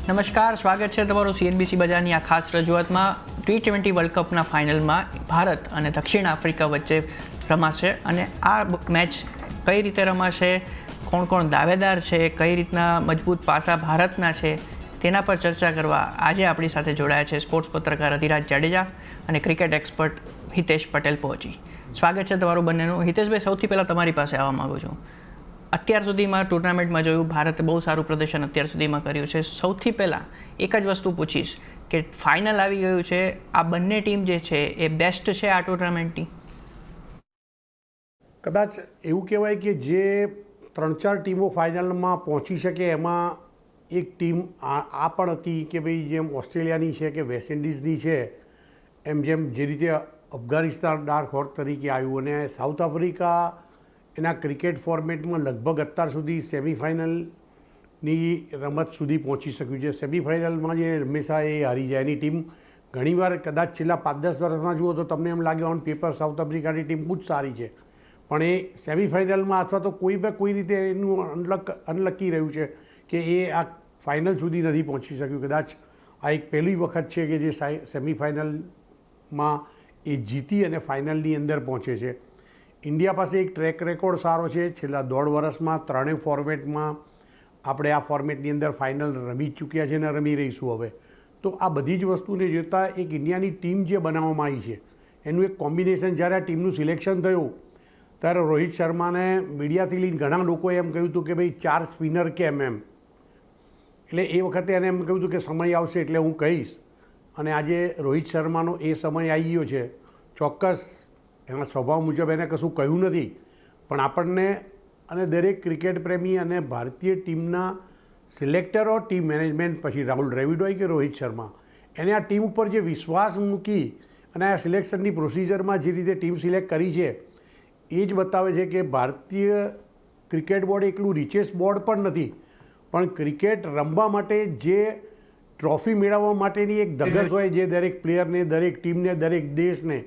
નમસ્કાર, સ્વાગત છે તમારું CNBC બજારની આ ખાસ રજૂઆતમાં. T20 વર્લ્ડ કપના ફાઇનલમાં ભારત અને દક્ષિણ આફ્રિકા વચ્ચે રમાશે અને આ મેચ કઈ રીતે રમાશે, કોણ કોણ દાવેદાર છે, કઈ રીતના મજબૂત પાસા ભારતના છે, તેના પર ચર્ચા કરવા આજે આપણી સાથે જોડાયા છે સ્પોર્ટ્સ પત્રકાર અધિરાજ જાડેજા અને ક્રિકેટ એક્સપર્ટ હિતેશ પટેલ પહોંચી. સ્વાગત છે તમારું બંનેનું. હિતેશભાઈ, સૌથી પહેલાં તમારી પાસે આવવા માગું છું. અત્યાર સુધીમાં ટુર્નામેન્ટમાં જોયું ભારતે બહુ સારું પ્રદર્શન અત્યાર સુધીમાં કર્યું છે. સૌથી પહેલાં એક જ વસ્તુ પૂછીશ કે ફાઇનલ આવી ગયું છે, આ બંને ટીમ જે છે એ બેસ્ટ છે આ ટુર્નામેન્ટની? કદાચ એવું કહેવાય કે જે 3-4 ટીમો ફાઇનલમાં પહોંચી શકે એમાં એક ટીમ આ પણ હતી કે ભાઈ જેમ ઓસ્ટ્રેલિયાની છે કે વેસ્ટ ઇન્ડિઝની છે, જેમ જે રીતે અફઘાનિસ્તાન ડાર્ક હોર્સ તરીકે આવ્યું અને સાઉથ આફ્રિકા એના ક્રિકેટ ફોર્મેટમાં લગભગ અત્યાર સુધી સેમિફાઇનલની રમત સુધી પહોંચી શક્યું છે. સેમિફાઇનલમાં જે હંમેશા એ હારી જાય એની ટીમ ઘણીવાર કદાચ છેલ્લા 5-10 વર્ષમાં જુઓ તો તમને એમ લાગે ઓન પેપર સાઉથ આફ્રિકાની ટીમ બહુ જ સારી છે, પણ એ સેમિફાઇનલમાં અથવા તો કોઈ રીતે એનું અનલકી રહ્યું છે કે એ આ ફાઇનલ સુધી નથી પહોંચી શક્યું. કદાચ આ એક પહેલી વખત છે કે જે સેમિફાઇનલમાં એ જીતી અને ફાઇનલની અંદર પહોંચે છે. ઇન્ડિયા પાસે એક ટ્રેક રેકોર્ડ સારો છે. છેલ્લા 1.5 વર્ષમાં ત્રણેય ફોર્મેટમાં આપણે આ ફોર્મેટની અંદર ફાઇનલ રમી ચૂક્યા છે અને રમી રહીશું હવે. તો આ બધી જ વસ્તુને જોતાં એક ઇન્ડિયાની ટીમ જે બનાવવામાં આવી છે એનું એક કોમ્બિનેશન, જ્યારે આ ટીમનું સિલેક્શન થયું ત્યારે રોહિત શર્માને મીડિયાથી લઈને ઘણા લોકોએ એમ કહ્યું હતું કે ભાઈ 4 સ્પિનર કેમ એમ, એટલે એ વખતે એને એમ કહ્યું હતું કે સમય આવશે એટલે હું કહીશ. અને આજે રોહિત શર્માનો એ સમય આવી ગયો છે. ચોક્કસ એના સ્વભાવ મુજબ એને કશું કહ્યું નથી, પણ આપણને અને દરેક ક્રિકેટ પ્રેમી અને ભારતીય ટીમના સિલેક્ટરો, ટીમ મેનેજમેન્ટ, પછી રાહુલ દ્રવિડ હોય કે રોહિત શર્મા, એને આ ટીમ ઉપર જે વિશ્વાસ મૂકી અને આ સિલેક્શનની પ્રોસિજરમાં જે રીતે ટીમ સિલેક્ટ કરી છે એ જ બતાવે છે કે ભારતીય ક્રિકેટ બોર્ડ એકલું રિચેસ્ટ બોર્ડ પણ નથી, પણ ક્રિકેટ રમવા માટે જે ટ્રોફી મેળવવા માટેની એક ધગશ હોય જે દરેક પ્લેયરને, દરેક ટીમને, દરેક દેશને,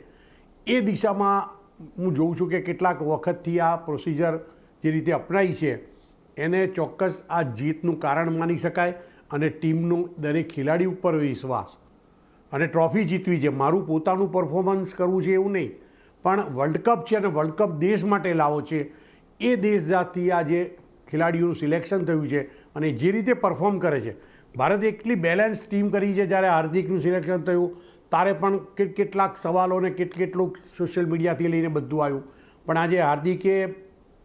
એ દિશામાં હું જોઉં છું કે કેટલાક વખતથી આ પ્રોસિજર જે રીતે અપનાવી છે એને ચોક્કસ આ જીતનું કારણ માની શકાય. અને ટીમનું દરેક ખેલાડી ઉપર વિશ્વાસ અને ટ્રોફી જીતવી છે, મારું પોતાનું પરફોર્મન્સ કરવું છે એવું નહીં, પણ વર્લ્ડ કપ છે અને વર્લ્ડ કપ દેશ માટે લાવો છે. એ દેશ જાતથી આ જે ખેલાડીઓનું સિલેક્શન થયું છે અને જે રીતે પરફોર્મ કરે છે, ભારત એટલી બેલેન્સ ટીમ કરી છે. જ્યારે હાર્દિકનું સિલેક્શન થયું તારે પણ કેટલાક સવાલોને કેટલું સોશિયલ મીડિયાથી લઈને બધું આવ્યું, પણ આજે હાર્દિકે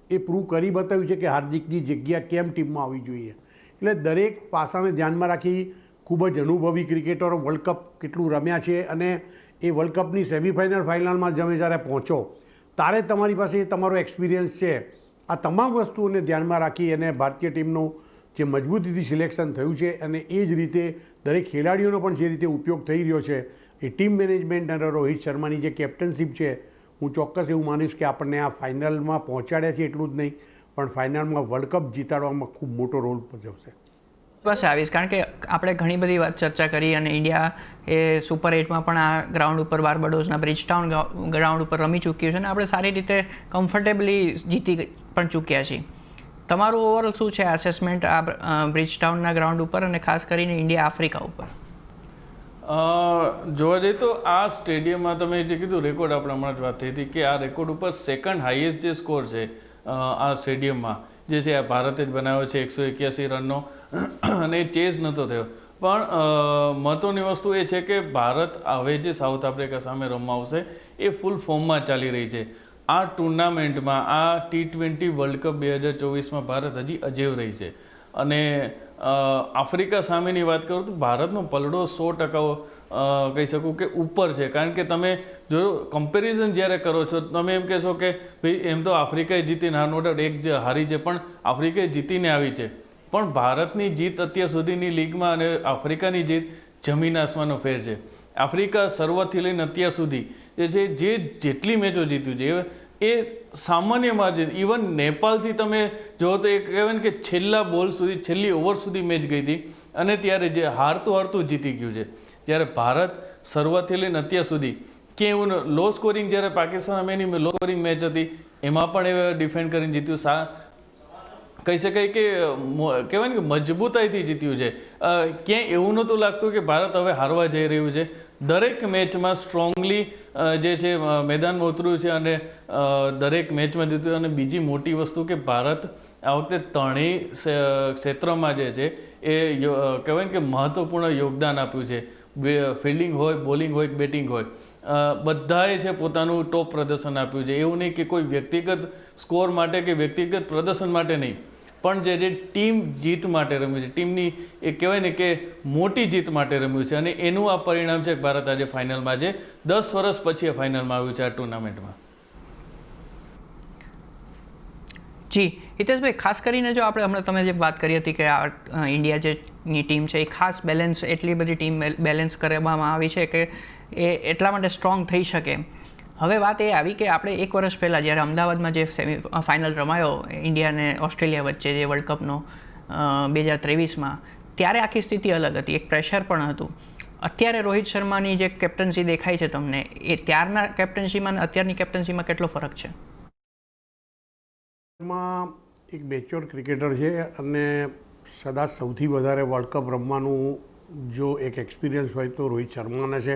એ પ્રૂવ કરી બતાવ્યું છે કે હાર્દિકની જગ્યા કેમ ટીમમાં આવવી જોઈએ. એટલે દરેક પાસાને ધ્યાનમાં રાખી ખૂબ જ અનુભવી ક્રિકેટરો વર્લ્ડ કપ કેટલું રમ્યા છે અને એ વર્લ્ડ કપની સેમિફાઇનલ ફાઇનલમાં તમે જ્યારે પહોંચો ત્યારે તમારી પાસે તમારો એક્સપિરિયન્સ છે. આ તમામ વસ્તુઓને ધ્યાનમાં રાખી અને ભારતીય ટીમનું જે મજબૂતીથી સિલેક્શન થયું છે અને એ જ રીતે દરેક ખેલાડીઓનો પણ જે રીતે ઉપયોગ થઈ રહ્યો છે, એ ટીમ મેનેજમેન્ટ અને રોહિત શર્માની જે કેપ્ટનશીપ છે, હું ચોક્કસ એવું માનીશ કે આપણને આ ફાઇનલમાં પહોંચાડ્યા છે એટલું જ નહીં, પણ ફાઇનલમાં વર્લ્ડ કપ જીતાડવામાં ખૂબ મોટો રોલ ભજવશે. બસ આવીશ, કારણ કે આપણે ઘણી બધી વાત ચર્ચા કરી અને ઇન્ડિયા એ સુપર 8માં પણ આ ગ્રાઉન્ડ ઉપર બાર્બાડોસના બ્રિજટાઉન ગ્રાઉન્ડ ઉપર રમી ચૂક્યું છે અને આપણે સારી રીતે કમ્ફર્ટેબલી જીતી પણ ચૂક્યા છીએ. તમારું ઓવરઓલ શું છે એસેસમેન્ટ આ બ્રિજટાઉનના ગ્રાઉન્ડ ઉપર અને ખાસ કરીને ઇન્ડિયા આફ્રિકા ઉપર? જોવા જઈએ તો આ સ્ટેડિયમમાં તમે જે કીધું રેકોર્ડ, આપણે હમણાં જ વાત થઈ હતી કે આ રેકોર્ડ ઉપર સેકન્ડ હાઈએસ્ટ જે સ્કોર છે આ સ્ટેડિયમમાં જે છે આ ભારતે જ બનાવ્યો છે 181 રનનો અને એ ચેઝ નહોતો થયો. પણ મહત્ત્વની વસ્તુ એ છે કે ભારત હવે જે સાઉથ આફ્રિકા સામે રમવા આવશે એ ફૂલ ફોર્મમાં ચાલી રહી છે. આ ટુર્નામેન્ટમાં આ T20 વર્લ્ડ કપ 2024માં ભારત હજી અજેવ રહી છે અને આફ્રિકા સામેની વાત કરું તો ભારતનો પલડો 100% કહી શકું કે ઉપર છે. કારણ કે તમે જો કમ્પેરિઝન જ્યારે કરો છો તમે એમ કહેશો કે ભાઈ એમ તો આફ્રિકાએ જીતીને નો ડાઉટ એક જે હારી છે પણ આફ્રિકાએ જીતીને આવી છે, પણ ભારતની જીત અત્યાર સુધીની લીગમાં અને આફ્રિકાની જીત જમીન આસમાનનો ફેર છે. આફ્રિકા શરૂઆતથી લઈને અત્યાર સુધી જે છે જેટલી મેચો જીત્યું છે એ સામાન્ય માર્જિન, ઇવન નેપાળથી તમે જો તો એ કહેવાય ને કે છેલ્લા બોલ સુધી, છેલ્લી ઓવર સુધી મેચ ગઈ હતી અને ત્યારે જે હારતું જીતી ગયું છે. જ્યારે ભારત શરૂઆતથી લઈને અત્યાર સુધી કે એવું લો સ્કોરિંગ, જ્યારે પાકિસ્તાન સામેની લો સ્કોરિંગ મેચ હતી એમાં પણ એ ડિફેન્ડ કરીને જીત્યું. કહી શકાય કે કહેવાય ને કે મજબૂતાઈથી જીત્યું છે. ક્યાંય એવું નહોતું લાગતું કે ભારત હવે હારવા જઈ રહ્યું છે. દરેક મેચમાં સ્ટ્રોંગલી જે છે મેદાનમાં ઉતર્યું છે અને દરેક મેચમાં જીત્યું. અને બીજી મોટી વસ્તુ કે ભારત આ વખતે ત્રણેય ક્ષેત્રમાં જે છે એ કહેવાય ને કે મહત્ત્વપૂર્ણ યોગદાન આપ્યું છે. ફિલ્ડિંગ હોય, બોલિંગ હોય, બેટિંગ હોય, બધાએ છે પોતાનું ટોપ પ્રદર્શન આપ્યું છે. એવું નહીં કે કોઈ વ્યક્તિગત સ્કોર માટે કે વ્યક્તિગત પ્રદર્શન માટે નહીં, પણ જે ટીમ જીત માટે રમ્યું છે, ટીમની એ કહેવાય ને કે મોટી જીત માટે રમ્યું છે. અને એનું આ પરિણામ છે કે ભારત આજે ફાઇનલમાં છે. 10 વર્ષ પછી એ ફાઇનલમાં આવ્યું છે આ ટુર્નામેન્ટમાં. જી હિતેશભાઈ, ખાસ કરીને જો આપણે હમણાં તમે જે વાત કરી હતી કે આ ઇન્ડિયા જેની ટીમ છે એ ખાસ બેલેન્સ, એટલી બધી ટીમ બેલેન્સ કરવામાં આવી છે કે એ એટલા માટે સ્ટ્રોંગ થઈ શકે. હવે વાત એ આવી કે આપણે 1 વર્ષ પહેલાં જ્યારે અમદાવાદમાં જે ફાઇનલ રમાયો ઇન્ડિયા અને ઓસ્ટ્રેલિયા વચ્ચે જે વર્લ્ડ કપનો 2023માં, ત્યારે આખી સ્થિતિ અલગ હતી, એક પ્રેશર પણ હતું. અત્યારે રોહિત શર્માની જે કેપ્ટન્સી દેખાય છે તમને, એ ત્યારના કેપ્ટન્સીમાં અને અત્યારની કેપ્ટન્સીમાં કેટલો ફરક છે? માં એક મેચ્યોર ક્રિકેટર છે અને કદાચ સૌથી વધારે વર્લ્ડ કપ રમવાનું જો એક એક્સપિરિયન્સ હોય તો રોહિત શર્માને છે.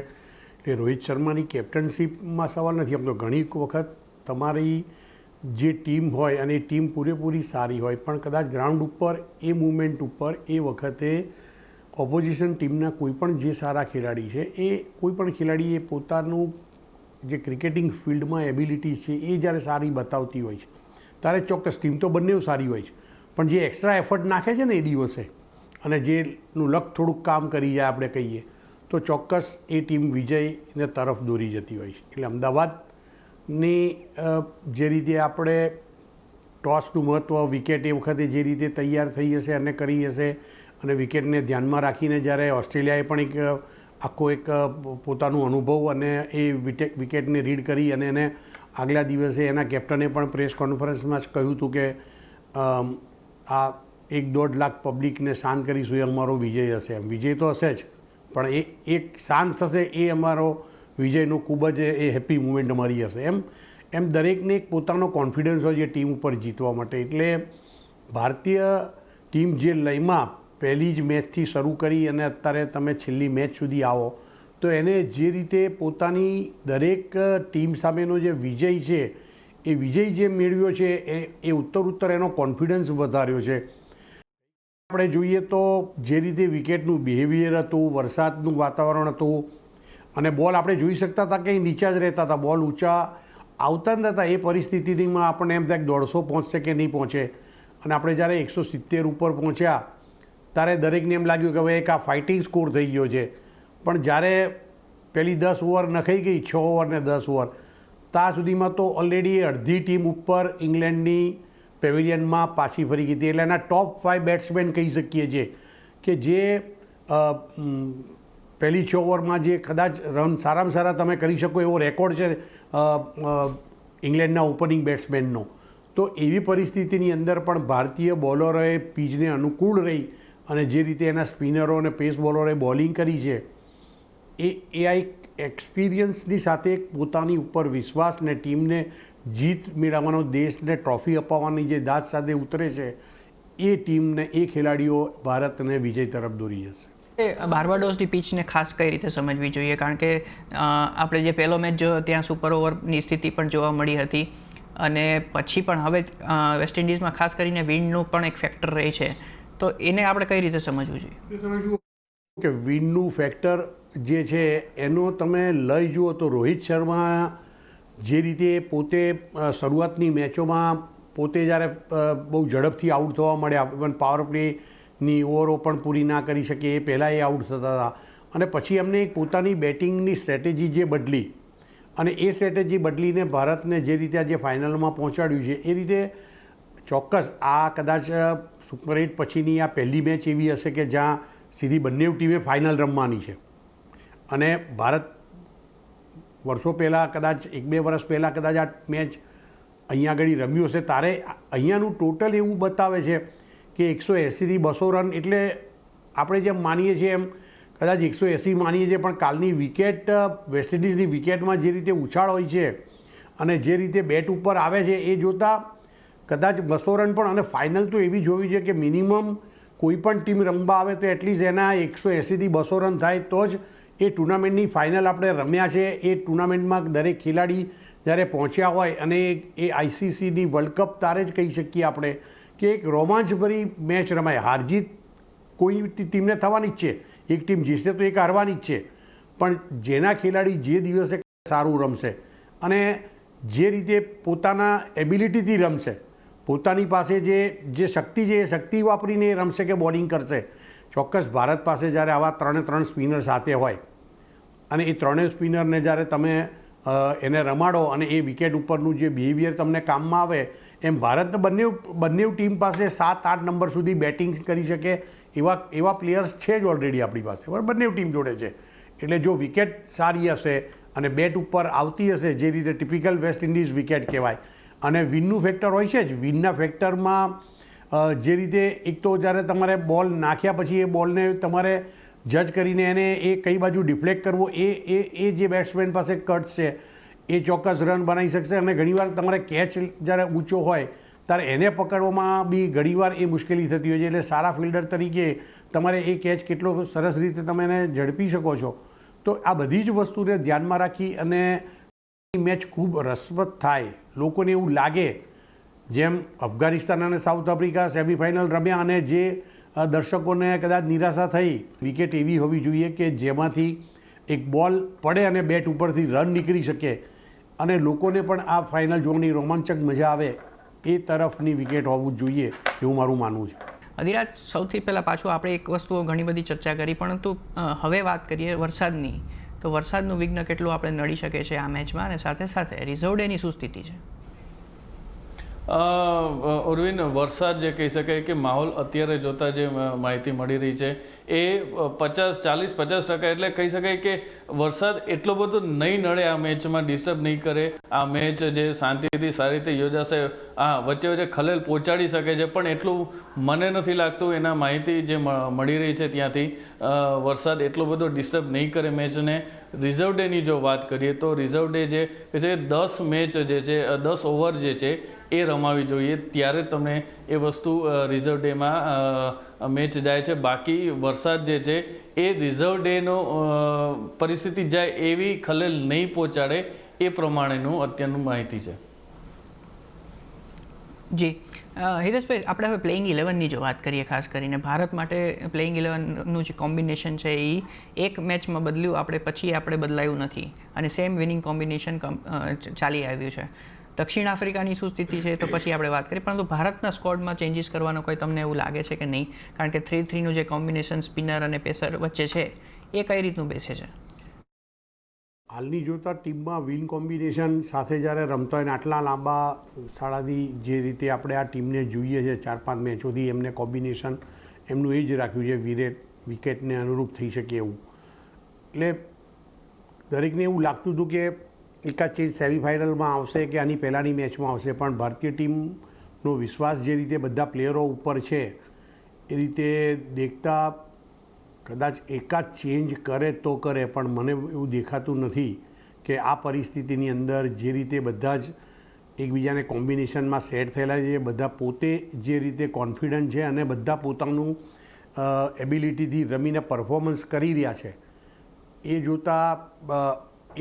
એટલે રોહિત શર્માની કેપ્ટનશીપમાં સવાલ નથી. આમ તો ઘણી વખત તમારી જે ટીમ હોય અને એ ટીમ પૂરેપૂરી સારી હોય, પણ કદાચ ગ્રાઉન્ડ ઉપર એ મુમેન્ટ ઉપર એ વખતે ઓપોઝિશન ટીમના કોઈ પણ જે સારા ખેલાડી છે એ કોઈ પણ ખેલાડી એ પોતાનું જે ક્રિકેટિંગ ફિલ્ડમાં એબિલિટી છે એ જ્યારે સારી બતાવતી હોય છે ત્યારે ચોક્કસ ટીમ તો બંને સારી હોય છે, પણ જે એક્સ્ટ્રા એફર્ટ નાખે છે ને એ દિવસે અને જેનું લક થોડુંક કામ કરી જાય આપણે કહીએ તો ચોક્કસ એ ટીમ વિજયને તરફ દોરી જતી હોય છે. એટલે અમદાવાદની જે રીતે આપણે ટોસનું મહત્ત્વ, વિકેટ એ વખતે જે રીતે તૈયાર થઈ હશે અને કરી હશે અને વિકેટને ધ્યાનમાં રાખીને જ્યારે ઓસ્ટ્રેલિયાએ પણ એક આખો એક પોતાનું અનુભવ અને એ વિકેટને રીડ કરી અને એને આગલા દિવસે એના કેપ્ટને પણ પ્રેસ કોન્ફરન્સમાં જ કહ્યું હતું કે આ 1-1.5 લાખ પબ્લિકને શાંત કરીશું એ અમારો વિજય હશે. એમ વિજય તો હશે જ, પણ એ એક શાંત થશે એ અમારો વિજયનો ખૂબ જ એ હેપી મુમેન્ટ અમારી હશે. એમ દરેકને એક પોતાનો કોન્ફિડન્સ હોય છે ટીમ ઉપર જીતવા માટે. એટલે ભારતીય ટીમ જે લયમાં પહેલી જ મેચથી શરૂ કરી અને અત્યારે તમે છેલ્લી મેચ સુધી આવો તો એને જે રીતે પોતાની દરેક ટીમ સામેનો જે વિજય છે એ વિજય જે મેળવ્યો છે એ ઉત્તર એનો કોન્ફિડન્સ વધાર્યો છે. આપણે જોઈએ તો જે રીતે વિકેટનું બિહેવિયર હતું, વરસાદનું વાતાવરણ હતું અને બોલ આપણે જોઈ શકતા હતા કે નીચા જ રહેતા હતા, બોલ ઊંચા આવતા જ નહોતા. એ પરિસ્થિતિમાં આપણને એમ થાય કે 150 પહોંચશે કે નહીં પહોંચે. અને આપણે જ્યારે 170 ઉપર પહોંચ્યા ત્યારે દરેકને એમ લાગ્યું કે હવે એક આ ફાઇટિંગ સ્કોર થઈ ગયો છે. પણ જ્યારે પહેલી 10 ઓવર નખાઈ ગઈ, 6 ઓવર ને 10 ઓવર, ત્યાં સુધીમાં તો ઓલરેડી અડધી ટીમ ઉપર ઇંગ્લેન્ડની પેવેલિયનમાં પાછી ફરી ગઈ હતી. એટલે એના ટોપ 5 બેટ્સમેન કહી શકીએ છીએ કે જે પહેલી 6 ઓવરમાં જે કદાચ રન સારામાં સારા તમે કરી શકો એવો રેકોર્ડ છે ઇંગ્લેન્ડના ઓપનિંગ બેટ્સમેનનો. તો એવી પરિસ્થિતિની અંદર પણ ભારતીય બોલરોએ પીચને અનુકૂળ રહી અને જે રીતે એના સ્પિનરો અને પેસ બોલરોએ બોલિંગ કરી છે એ આ એક એક્સપિરિયન્સની સાથે એક પોતાની ઉપર વિશ્વાસ ને ટીમને જીત મેળવવાનો, દેશને ટ્રોફી અપાવવાની જે દાજ સાથે ઉતરે છે એ ટીમને, એ ખેલાડીઓ ભારતને વિજય તરફ દોરી જશે. બાર્બાડોસની પિચને ખાસ કઈ રીતે સમજવી જોઈએ? કારણ કે આપણે જે પહેલો મેચ જોયો ત્યાં સુપર ઓવરની સ્થિતિ પણ જોવા મળી હતી અને પછી પણ હવે વેસ્ટ ઇન્ડિઝમાં ખાસ કરીને વિન્ડનું પણ એક ફેક્ટર રહે છે, તો એને આપણે કઈ રીતે સમજવું જોઈએ? તમે જુઓ કે વિન્ડનું ફેક્ટર જે છે એનો તમે લઈ જુઓ તો રોહિત શર્મા જે રીતે પોતે શરૂઆતની મેચોમાં પોતે જ્યારે બહુ ઝડપથી આઉટ થવા મળ્યા, ઇવન પાવર પ્લેની ઓવરો પણ પૂરી ના કરી શકે એ પહેલાં એ આઉટ થતા હતા અને પછી એમને એક પોતાની બેટિંગની સ્ટ્રેટેજી જે બદલી અને એ સ્ટ્રેટેજી બદલીને ભારતને જે રીતે આજે ફાઇનલમાં પહોંચાડ્યું છે એ રીતે ચોક્કસ આ કદાચ સુપર 8 પછીની આ પહેલી મેચ એવી હશે કે જ્યાં સીધી બંને ટીમે ફાઇનલ રમવાની છે. અને ભારત વર્ષો પહેલાં કદાચ 1-2 વર્ષ પહેલાં કદાચ આ મેચ અહીંયા આગળ રમ્યું હશે તારે અહીંયાનું ટોટલ એવું બતાવે છે કે 180થી 200 રન. એટલે આપણે જેમ માનીએ છીએ એમ કદાચ 180 માનીએ છીએ, પણ કાલની વિકેટ વેસ્ટ ઇન્ડિઝની વિકેટમાં જે રીતે ઉછાળ હોય છે અને જે રીતે બેટ ઉપર આવે છે એ જોતાં કદાચ 200 રન પણ, અને ફાઇનલ તો એવી જોવી છે કે મિનિમમ કોઈ પણ ટીમ રમવા આવે તો એટલીસ્ટ એના 180થી 200 રન થાય તો જ એ ટુર્નામેન્ટની ફાઇનલ આપણે રમ્યા છે. એ ટુર્નામેન્ટમાં દરેક ખેલાડી જ્યારે પહોંચ્યા હોય, અને એ આઈસીસીની વર્લ્ડ કપ તારે જ કહી શકીએ આપણે કે એક રોમાંચભરી મેચ રમાય. હારજીત કોઈ ટીમને થવાની જ છે, એક ટીમ જીતશે તો એક હારવાની જ છે, પણ જેના ખેલાડી જે દિવસે સારું રમશે અને જે રીતે પોતાના એબિલિટીથી રમશે, પોતાની પાસે જે શક્તિ છે એ શક્તિ વાપરીને એ રમશે કે બોલિંગ કરશે. ચોક્કસ ભારત પાસે જ્યારે આવા 3 સ્પિનર સાથે હોય અને એ 3 સ્પિનરને જ્યારે તમે એને રમાડો અને એ વિકેટ ઉપરનું જે બિહેવિયર તમને કામમાં આવે, એમ ભારત બંને ટીમ પાસે 7-8 નંબર સુધી બેટિંગ કરી શકે એવા પ્લેયર્સ છે જ ઓલરેડી આપણી પાસે, બરાબર, બંને ટીમ જોડે છે. એટલે જો વિકેટ સારી હશે અને બેટ ઉપર આવતી હશે, જે રીતે ટિપિકલ વેસ્ટ ઇન્ડિઝ વિકેટ કહેવાય, અને વિનનું ફેક્ટર હોય છે જ. વિનના ફેક્ટરમાં જે રીતે એક તો જ્યારે તમારે બોલ નાખ્યા પછી એ બોલને તમારે જજ કરીને એને એ કઈ બાજુ ડિફ્લેક્ટ કરવો, એ જે બેટ્સમેન પાસે કટ છે એ ચોક્કસ રન બનાવી શકશે. અને ઘણીવાર તમારે કેચ જ્યારે ઊંચો હોય ત્યારે એને પકડવામાં બી ઘણીવાર એ મુશ્કેલી થતી હોય છે. એટલે સારા ફિલ્ડર તરીકે તમારે એ કેચ કેટલો સરસ રીતે તમે એને ઝડપી શકો છો. તો આ બધી જ વસ્તુને ધ્યાનમાં રાખી અને મેચ ખૂબ રસપ્રદ થાય, લોકોને એવું લાગે જેમ અફઘાનિસ્તાન અને સાઉથ આફ્રિકા સેમિફાઇનલ રમ્યા અને જે દર્શકોને કદાચ નિરાશા થઈ. વિકેટ એવી હોવી જોઈએ કે જેમાંથી એક બોલ પડે અને બેટ ઉપરથી રન નીકળી શકે અને લોકોને પણ આ ફાઇનલ જોવાની રોમાંચક મજા આવે એ તરફની વિકેટ હોવું જોઈએ એવું મારું માનવું છે. અધિરાજ, સૌથી પહેલાં પાછું આપણે એક વસ્તુઓ ઘણી બધી ચર્ચા કરી, પરંતુ હવે વાત કરીએ વરસાદની. તો વરસાદનું વિઘ્ન કેટલું આપણે નડી શકે છે આ મેચમાં, અને સાથે સાથે રિઝર્વ ડેની શું સ્થિતિ છે? ઉર્વિન, વરસાદ જે કહી શકાય કે માહોલ અત્યારે જોતા જે માહિતી મળી રહી છે એ 40-50% એટલે કહી શકાય કે વરસાદ એટલો બધો નહીં નડે, આ મેચમાં ડિસ્ટર્બ નહીં કરે. આ મેચ જે શાંતિથી સારી રીતે યોજાશે, વચ્ચે વચ્ચે ખલેલ પહોંચાડી શકે છે, પણ એટલું મને નથી લાગતું. એના માહિતી જે મળી રહી છે ત્યાંથી વરસાદ એટલો બધો ડિસ્ટર્બ નહીં કરે મેચને. રિઝર્વ ડેની જો વાત કરીએ તો રિઝર્વ ડે જે છે 10 મેચ જે છે 10 ઓવર જે છે એ રમાવી જોઈએ, ત્યારે તમને એ વસ્તુ રિઝર્વ ડેમાં મેચ જાય છે. બાકી વરસાદ જે છે એ રિઝર્વ ડેનો પરિસ્થિતિ જાય એવી ખલેલ નહીં પહોંચાડે, એ પ્રમાણેનું અત્યારનું માહિતી છે. જી હિરેશભાઈ, આપણે હવે પ્લેઇંગ 11ની જો વાત કરીએ, ખાસ કરીને ભારત માટે પ્લેઇંગ 11નું જે કોમ્બિનેશન છે એ એક મેચમાં બદલ્યું આપણે બદલાયું નથી, અને સેમ વિનિંગ કોમ્બિનેશન ચાલી આવ્યું છે. દક્ષિણ આફ્રિકાની શું સ્થિતિ છે તો પછી આપણે વાત કરીએ, પરંતુ ભારતના સ્કોડમાં ચેન્જીસ કરવાનો કોઈ તમને એવું લાગે છે કે નહીં? કારણ કે 3-3નું જે કોમ્બિનેશન સ્પિનર અને પેસર વચ્ચે છે એ કઈ રીતનું બેસે છે? હાલની જોતા ટીમમાં વિન કોમ્બિનેશન સાથે જ્યારે રમતા હોય ને આટલા લાંબા શાળાથી જે રીતે આપણે આ ટીમને જોઈએ છે 4-5 મેચોથી, એમને કોમ્બિનેશન એમનું એ જ રાખ્યું છે વિકેટને અનુરૂપ થઈ શકે એવું. એટલે દરેકને એવું લાગતું હતું કે એકાદ ચેન્જ સેમિફાઇનલમાં આવશે કે આની પહેલાંની મેચમાં આવશે, પણ ભારતીય ટીમનો વિશ્વાસ જે રીતે બધા પ્લેયરો ઉપર છે એ રીતે દેખતા કદાચ એકાદ ચેન્જ કરે તો કરે, પણ મને એવું દેખાતું નથી કે આ પરિસ્થિતિની અંદર જે રીતે બધા જ એકબીજાને કોમ્બિનેશનમાં સેટ થયેલા છે, બધા પોતે જે રીતે કોન્ફિડન્ટ છે અને બધા પોતાનું એબિલિટીથી રમીને પરફોર્મન્સ કરી રહ્યા છે, એ જોતાં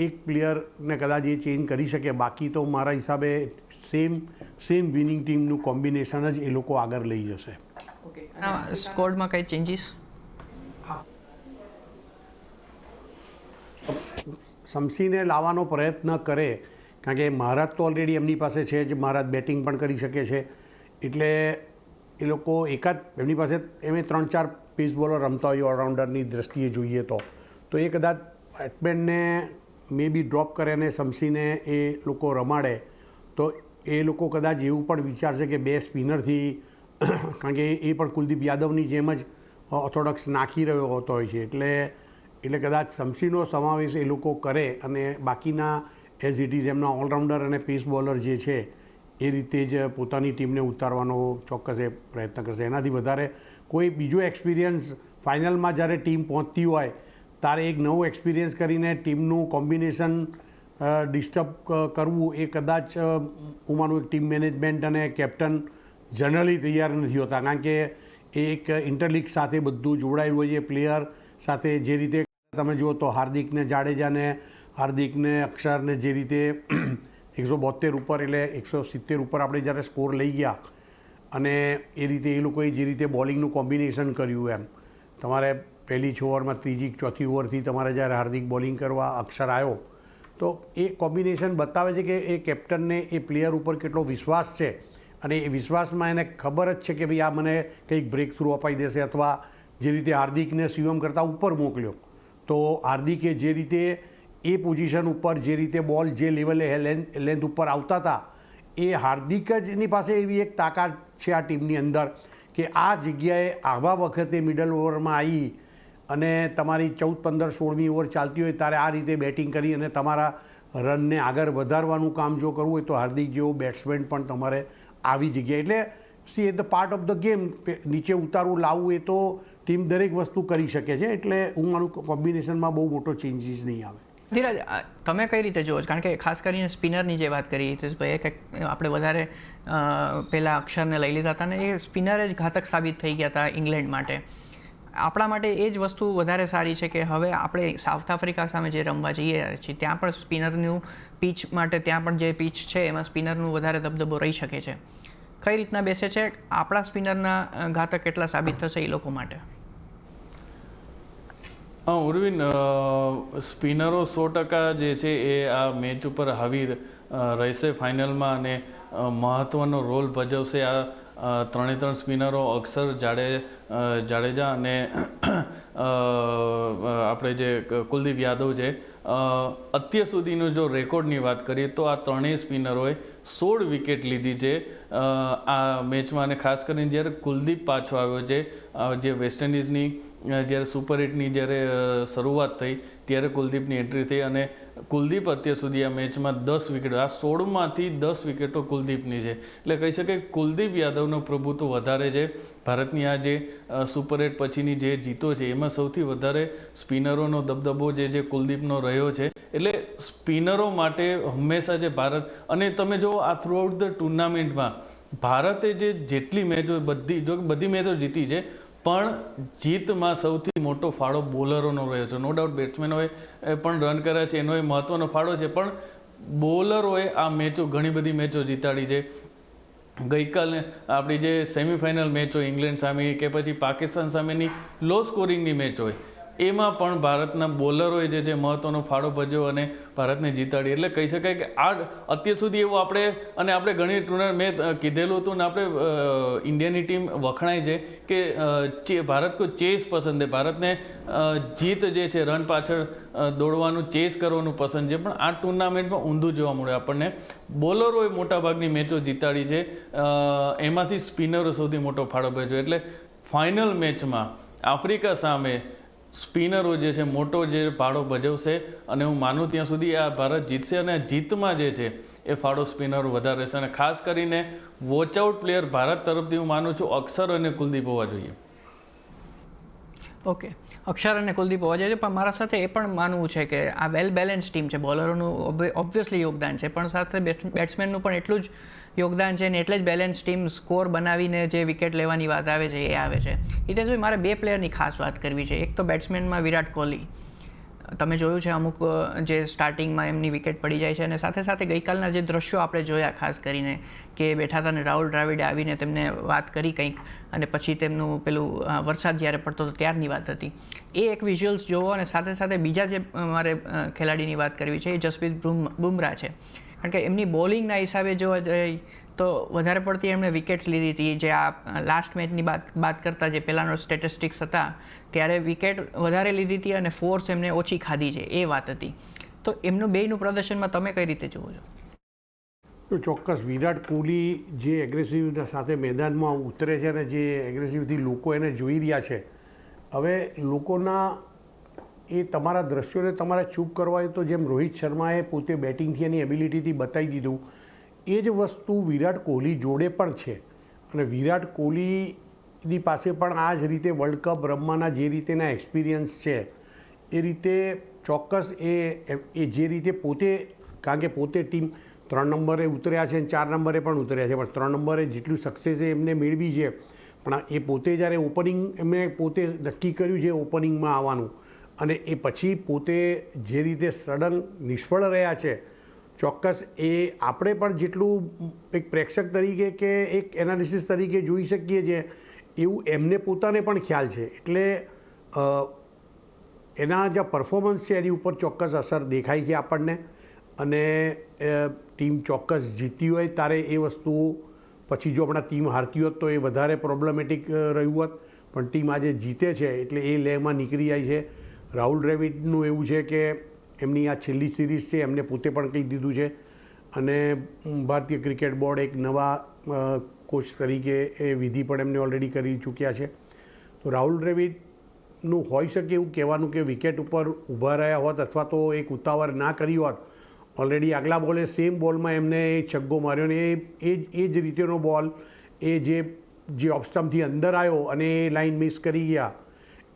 એક પ્લેયરને કદાચ એ ચેન્જ કરી શકે. બાકી તો મારા હિસાબે સેમ વિનિંગ ટીમનું કોમ્બિનેશન જ એ લોકો આગળ લઈ જશે. સ્કોડમાં કઈ ચેન્જીસ? શમસીને લાવવાનો પ્રયત્ન કરે, કારણ કે મહારાજ તો ઓલરેડી એમની પાસે છે જ, મહારાજ બેટિંગ પણ કરી શકે છે, એટલે એ લોકો એકાદ એમની પાસે એમ 3-4 પેસ બોલર રમતા હોય ઓલરાઉન્ડરની દ્રષ્ટિએ જોઈએ તો એ કદાચ બેટ્સમેનને મે બી ડ્રોપ કરે અને શમસીને એ લોકો રમાડે, તો એ લોકો કદાચ એવું પણ વિચારશે કે 2 સ્પિનરથી, કારણ કે એ પણ કુલદીપ યાદવની જેમ જ ઓર્થોડોક્સ નાખી રહ્યો હોતો હોય છે, એટલે કદાચ શમસીનો સમાવેશ એ લોકો કરે અને બાકીના એઝ ઇટ ઇઝ એમના ઓલરાઉન્ડર અને પેસ બોલર જે છે એ રીતે જ પોતાની ટીમને ઉતારવાનો ચોક્કસ એ પ્રયત્ન કરશે. એનાથી વધારે કોઈ બીજો એક્સપિરિયન્સ ફાઇનલમાં જ્યારે ટીમ પહોંચતી હોય ત્યારે એક નવું એક્સપિરિયન્સ કરીને ટીમનું કોમ્બિનેશન ડિસ્ટર્બ કરવું એ કદાચ હું માનું એક ટીમ મેનેજમેન્ટ અને કેપ્ટન જનરલી તૈયાર નથી હોતા, કારણ કે એ એક ઇન્ટરલીગ સાથે બધું જોડાયેલું હોય છે. પ્લેયર સાથે જે રીતે તમે જુઓ તો હાર્દિકને જાડેજાને, હાર્દિકને અક્ષરને જે રીતે 172 ઉપર એટલે 170 ઉપર આપણે જ્યારે સ્કોર લઈ ગયા અને એ રીતે એ લોકોએ જે રીતે બોલિંગનું કોમ્બિનેશન કર્યું, એમ તમારે પહેલી 6 ઓવરમાં ત્રીજી ચોથી ઓવરથી તમારે જ્યારે હાર્દિક બોલિંગ કરવા અક્ષર આવ્યો તો એ કોમ્બિનેશન બતાવે છે કે એ કેપ્ટનને એ પ્લેયર ઉપર કેટલો વિશ્વાસ છે અને એ વિશ્વાસમાં એને ખબર જ છે કે ભાઈ આ મને કંઈક બ્રેક થ્રુ અપાઈ દેશે. અથવા જે રીતે હાર્દિકને શિવમ કરતાં ઉપર મોકલ્યો તો હાર્દિકે જે રીતે એ પોઝિશન ઉપર જે રીતે બોલ જે લેવલે લેન્થ ઉપર આવતા હતા, એ હાર્દિક જ એની પાસે એવી એક તાકાત છે આ ટીમની અંદર કે આ જગ્યાએ આવા વખતે મિડલ ઓવરમાં આવી અને તમારી 14, 15, 16મી ઓવર ચાલતી હોય ત્યારે આ રીતે બેટિંગ કરી અને તમારા રનને આગળ વધારવાનું કામ જો કરવું હોય તો હાર્દિક જેવો બેટ્સમેન પણ તમારે આવી જગ્યાએ, એટલે see the part of the game, નીચે ઉતારવું લાવવું એ તો ટીમ દરેક વસ્તુ કરી શકે છે. એટલે હું મારું કોમ્બિનેશનમાં બહુ મોટો ચેન્જીસ નહીં આવે. ધીરજ, તમે કઈ રીતે જુઓ છો? કારણ કે ખાસ કરીને સ્પિનરની જે વાત કરી હિતેશભાઈએ કે આપણે વધારે પહેલાં અક્ષરને લઈ લીધા હતા ને એ સ્પિનર જ ઘાતક સાબિત થઈ ગયા હતા ઇંગ્લેન્ડ માટે. આપણા માટે એ જ વસ્તુ વધારે સારી છે કે હવે આપણે સાઉથ આફ્રિકા સામે જે રમવા જઈએ છીએ ત્યાં પણ સ્પિનરનું પીચ માટે, ત્યાં પણ જે પીચ છે એમાં સ્પિનરનું વધારે દબદબો રહી શકે છે. કઈ રીતના બેસે છે આપણા સ્પિનરના ઘાતક કેટલા સાબિત થશે એ લોકો માટે? હા ઉર્વિન, સ્પિનરો 100% જે છે એ આ મેચ ઉપર હાવી રહેશે ફાઇનલમાં અને મહત્ત્વનો રોલ ભજવશે. આ 3 સ્પિનરો અક્ષર, જાડેજા અને આપણે જે કુલદીપ યાદવ છે. અત્યાર સુધીનો જો રેકોર્ડની વાત કરીએ તો આ 3 સ્પિનરોએ 16 વિકેટ લીધી છે આ મેચમાં. અને ખાસ કરીને જ્યારે કુલદીપ પાછો આવ્યો છે, જે વેસ્ટ ઇન્ડિઝની જ્યારે સુપર હિટની જ્યારે શરૂઆત થઈ ત્યારે કુલદીપની એન્ટ્રી થઈ અને કુલદીપ અત્યાર સુધી આ મેચમાં 10 વિકેટ, આ 16માંથી 10 વિકેટો કુલદીપની છે. એટલે કહી શકાય કુલદીપ યાદવનો પ્રભુત્વ વધારે છે. ભારતની આ જે સુપર હિટ પછીની જે જીતો છે એમાં સૌથી વધારે સ્પિનરોનો દબદબો જે કુલદીપનો રહ્યો છે. એટલે સ્પિનરો માટે હંમેશા જે ભારત, અને તમે જો આ થ્રુઆઉટ ધ ટુર્નામેન્ટમાં ભારતે જે જેટલી મેચો બધી મેચો જીતી છે, પણ જીતમાં સૌથી મોટો ફાળો બોલરોનો રહ્યો છે. નો ડાઉટ બેટ્સમેનોએ પણ રન કર્યા છે, એનો એ મહત્ત્વનો ફાળો છે, પણ બોલરોએ આ મેચો, ઘણી બધી મેચો જીતાડી છે. ગઈકાલે આપણી જે સેમિફાઇનલ મેચ હોય ઇંગ્લેન્ડ સામે કે પછી પાકિસ્તાન સામેની લો સ્કોરિંગની મેચ હોય, એમાં પણ ભારતના બોલરોએ જે છે મહત્ત્વનો ફાળો ભજવ્યો અને ભારતને જીતાડી. એટલે કહી શકાય કે આ અત્યાર સુધી એવું આપણે ઘણી ટુર્નામેન્ટ મેં કીધેલું હતું ને આપણે ઇન્ડિયાની ટીમ વખણાય છે કે ભારત કોઈ ચેસ પસંદ છે, ભારતને જીત જે છે રન પાછળ દોડવાનું, ચેસ કરવાનું પસંદ છે. પણ આ ટુર્નામેન્ટમાં ઊંધું જોવા મળ્યું આપણને. બોલરોએ મોટાભાગની મેચો જીતાડી છે, એમાંથી સ્પિનરો સૌથી મોટો ફાળો ભજવ્યો. એટલે ફાઇનલ મેચમાં આફ્રિકા સામે સ્પિનરો જે છે મોટો જે ફાળો ભજવશે અને હું માનું ત્યાં સુધી આ ભારત જીતશે. અને જીતમાં જે છે એ ફાળો સ્પિનરો વધારે રહેશે અને ખાસ કરીને વોચઆઉટ પ્લેયર ભારત તરફથી હું માનું છું અક્ષર અને કુલદીપ હોવા જોઈએ. ઓકે, અક્ષર અને કુલદીપ હોવા જોઈએ, પણ મારા સાથે એ પણ માનવું છે કે આ વેલ બેલેન્સ ટીમ છે. બોલરોનું ઓબ્વિયસલી યોગદાન છે, પણ સાથે બેટ્સમેનનું પણ એટલું જ યોગદાન છે ને એટલે જ બેલેન્સ ટીમ સ્કોર બનાવીને જે વિકેટ લેવાની વાત આવે છે એ આવે છે. હિતેશભાઈ, મારે 2 પ્લેયરની ખાસ વાત કરવી છે. એક તો બેટ્સમેનમાં વિરાટ કોહલી. તમે જોયું છે અમુક જે સ્ટાર્ટિંગમાં એમની વિકેટ પડી જાય છે અને સાથે સાથે ગઈકાલના જે દ્રશ્યો આપણે જોયા ખાસ કરીને કે બેઠા હતા ને રાહુલ દ્રાવિડે આવીને તેમને વાત કરી કંઈક અને પછી તેમનું પેલું વરસાદ જ્યારે પડતો હતો ત્યારની વાત હતી, એ એક વિઝ્યુઅલ્સ જોવો. અને સાથે સાથે બીજા જે મારે ખેલાડીની વાત કરવી છે એ જસપ્રીત બુમરાહ છે. કારણ કે એમની બોલિંગના હિસાબે જોવા જઈએ તો વધારે પડતી એમણે વિકેટ્સ લીધી હતી. જે આ લાસ્ટ મેચની વાત કરતાં જે પહેલાંનો સ્ટેટિસ્ટિક્સ હતા ત્યારે વિકેટ વધારે લીધી હતી અને ફોર્સ એમને ઓછી ખાધી છે, એ વાત હતી. તો એમનું બેયનું પ્રદર્શનમાં તમે કઈ રીતે જુઓ છો? તો ચોક્કસ વિરાટ કોહલી જે એગ્રેસિવ સાથે મેદાનમાં ઉતરે છે અને જે એગ્રેસિવથી લોકો એને જોઈ રહ્યા છે, હવે લોકોના એ તમારા દ્રશ્યોને તમારે ચૂપ કરવા હોય તો જેમ રોહિત શર્માએ પોતે બેટિંગથી એની એબિલિટીથી બતાવી દીધું, એ જ વસ્તુ વિરાટ કોહલી જોડે પણ છે. અને વિરાટ કોહલીની પાસે પણ આ જ રીતે વર્લ્ડ કપ રમવાના જે રીતેના એક્સપિરિયન્સ છે એ રીતે ચોક્કસ એ જે રીતે પોતે કારણ કે પોતે ટીમ 3 નંબરે ઉતર્યા છે અને 4 નંબરે પણ ઉતર્યા છે, પણ 3 નંબરે જેટલું સક્સેસ એમને મેળવી છે, પણ એ પોતે જ્યારે ઓપનિંગ એમણે પોતે નક્કી કર્યું છે ઓપનિંગમાં આવવાનું, અને એ પછી પોતે જે રીતે સડન નિષ્ફળ રહ્યા છે, ચોક્કસ એ આપણે પણ જેટલું એક પ્રેક્ષક તરીકે કે એક એનાલિસિસ તરીકે જોઈ શકીએ છીએ એવું એમને પોતાને પણ ખ્યાલ છે. એટલે એના જે પરફોર્મન્સ છે એની ઉપર ચોક્કસ અસર દેખાય છે આપણને, અને ટીમ ચોક્કસ જીતી હોય ત્યારે એ વસ્તુ પછી જો આપણા ટીમ હારતી હોત તો એ વધારે પ્રોબ્લેમેટિક રહ્યું હોત, પણ ટીમ આજે જીતે છે એટલે એ લેમાં નીકળી જાય છે. રાહુલ દ્રવિડનું એવું છે કે એમની આ છેલ્લી સિરીઝ છે, એમને પોતે પણ કહી દીધું છે, અને ભારતીય ક્રિકેટ બોર્ડ એક નવા કોચ તરીકે એ વિધિ પણ એમને ઓલરેડી કરી ચૂક્યા છે. તો રાહુલ દ્રવિડનું હોઈ શકે એવું કહેવાનું કે વિકેટ ઉપર ઊભા રહ્યા હોત અથવા તો એક ઉતાવળ ના કરી હોત, ઓલરેડી આગલા બોલે સેમ બોલમાં એમને એ છગ્ગો માર્યો ને એ જ રીતેનો બોલ એ જે ઓફ સ્ટમ્પથી અંદર આવ્યો અને એ લાઇન મિસ કરી ગયા.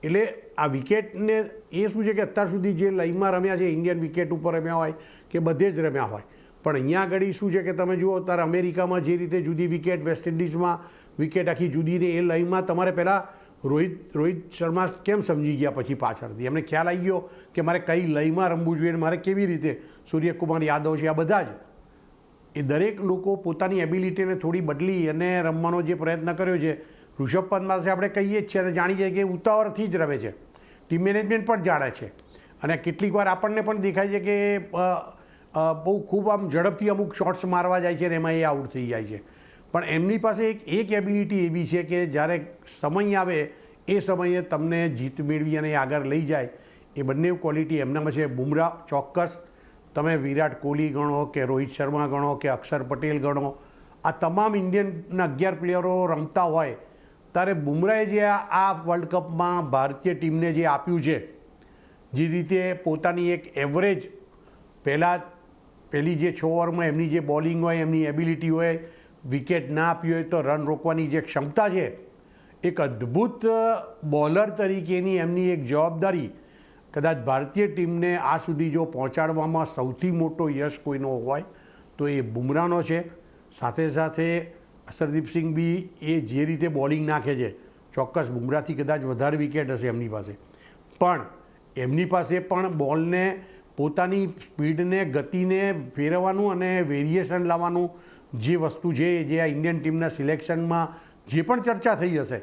એટલે આ વિકેટને એ શું છે કે અત્યાર સુધી જે લાઇનમાં રમ્યા છે, ઇન્ડિયન વિકેટ ઉપર રમ્યા હોય કે બધે જ રમ્યા હોય, પણ અહીંયા આગળ શું છે કે તમે જુઓ ત્યારે અમેરિકામાં જે રીતે જુદી વિકેટ, વેસ્ટ ઇન્ડિઝમાં વિકેટ આખી જુદી ને એ લાઇનમાં તમારે પહેલાં રોહિત શર્મા કેમ સમજી ગયા પછી પાછળથી એમને ખ્યાલ આવી ગયો કે મારે કઈ લયમાં રમવું જોઈએ, મારે કેવી રીતે, સૂર્યકુમાર યાદવ છે, આ બધા જ એ દરેક લોકો પોતાની એબિલિટીને થોડી બદલી અને રમવાનો જે પ્રયત્ન કર્યો છે. ઋષભ પંત પાસે આપણે કહીએ જ છીએ અને જાણી જાય કે ઉતાવળથી જ રમે છે, ટીમ મેનેજમેન્ટ પણ જાણે છે, અને કેટલીક વાર આપણને પણ દેખાય છે કે બહુ ખૂબ આમ ઝડપથી અમુક શોટ્સ મારવા જાય છે અને એમાં એ આઉટ થઈ જાય છે. પણ એમની પાસે એક એબિલિટી એવી છે કે જ્યારે સમય આવે એ સમયે તમને જીત મેળવી અને આગળ લઈ જાય, એ બંને ક્વોલિટી એમનામાં છે. બુમરાહ ચોક્કસ, તમે વિરાટ કોહલી ગણો કે રોહિત શર્મા ગણો કે અક્ષર પટેલ ગણો, આ તમામ ઇન્ડિયનના 11 પ્લેયરો રમતા હોય ત્યારે બુમરાહે જે આ વર્લ્ડ કપમાં ભારતીય ટીમને જે આપ્યું છે, જે રીતે પોતાની એક એવરેજ પહેલી જે 6 ઓવરમાં એમની જે બોલિંગ હોય, એમની એબિલિટી હોય, વિકેટ ના આપી હોય તો રન રોકવાની જે ક્ષમતા છે, એક અદ્ભુત બોલર તરીકેની એમની એક જવાબદારી કદાચ ભારતીય ટીમને આ સુધી જો પહોંચાડવામાં સૌથી મોટો યશ કોઈનો હોય તો એ બુમરાહનો છે. સાથે સાથે હર્ષદીપ સિંહ બી એ જે રીતે બોલિંગ નાખે છે, ચોક્કસ બુમરાહથી કદાચ વધારે વિકેટ હશે એમની પાસે, પણ એમની પાસે પણ બોલને પોતાની સ્પીડને, ગતિને ફેરવવાનું અને વેરિએશન લાવવાનું જે વસ્તુ છે, જે આ ઇન્ડિયન ટીમના સિલેક્શનમાં જે પણ ચર્ચા થઈ હશે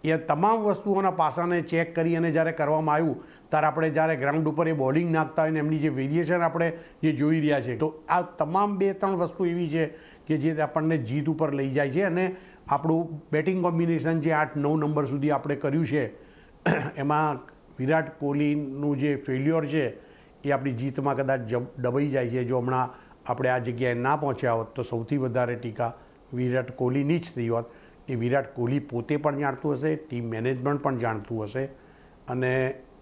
એ તમામ વસ્તુઓના પાસાને ચેક કરી અને જ્યારે કરવામાં આવ્યું ત્યારે આપણે જ્યારે ગ્રાઉન્ડ ઉપર એ બોલિંગ નાખતા હોય ને એમની જે વેરિએશન આપણે જે જોઈ રહ્યા છે, તો આ તમામ 2-3 વસ્તુ એવી છે કે જે આપણને જીત ઉપર લઈ જાય છે. અને આપણું બેટિંગ કોમ્બિનેશન જે 8-9 નંબર સુધી આપણે કર્યું છે, એમાં વિરાટ કોહલીનું જે ફેલ્યોર છે એ આપણી જીતમાં કદાચ દબાઈ જાય છે. જો હમણાં આપણે આ જગ્યાએ ના પહોંચ્યા હોત તો સૌથી વધારે ટીકા વિરાટ કોહલીની જ થઈ હોત. એ વિરાટ કોહલી પોતે પણ જાણતું હશે, ટીમ મેનેજમેન્ટ પણ જાણતું હશે, અને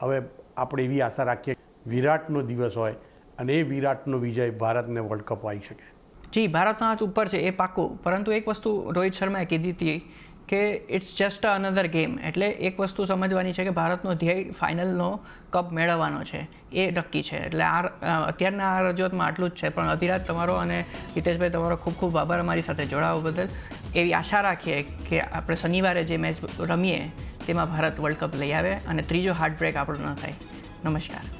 હવે આપણે એવી આશા રાખીએ વિરાટનો દિવસ હોય અને એ વિરાટનો વિજય ભારતને વર્લ્ડ કપ આવી શકે. જી, ભારતનો હાથ ઉપર છે એ પાક્કું, પરંતુ એક વસ્તુ રોહિત શર્માએ કીધી હતી કે ઇટ્સ જસ્ટ અનધર ગેમ. એટલે એક વસ્તુ સમજવાની છે કે ભારતનો ધ્યેય ફાઇનલનો કપ મેળવવાનો છે, એ નક્કી છે. એટલે અત્યારના આ રજૂઆતમાં આટલું જ છે. પણ અધિરાજ તમારો અને હિતેશભાઈ તમારો ખૂબ ખૂબ આભાર અમારી સાથે જોડાવા બદલ. એવી આશા રાખીએ કે આપણે શનિવારે જે મેચ રમીએ તેમાં ભારત વર્લ્ડ કપ લઈ આવે અને ત્રીજો હાર્ટ બ્રેક આપણો ન થાય. નમસ્કાર.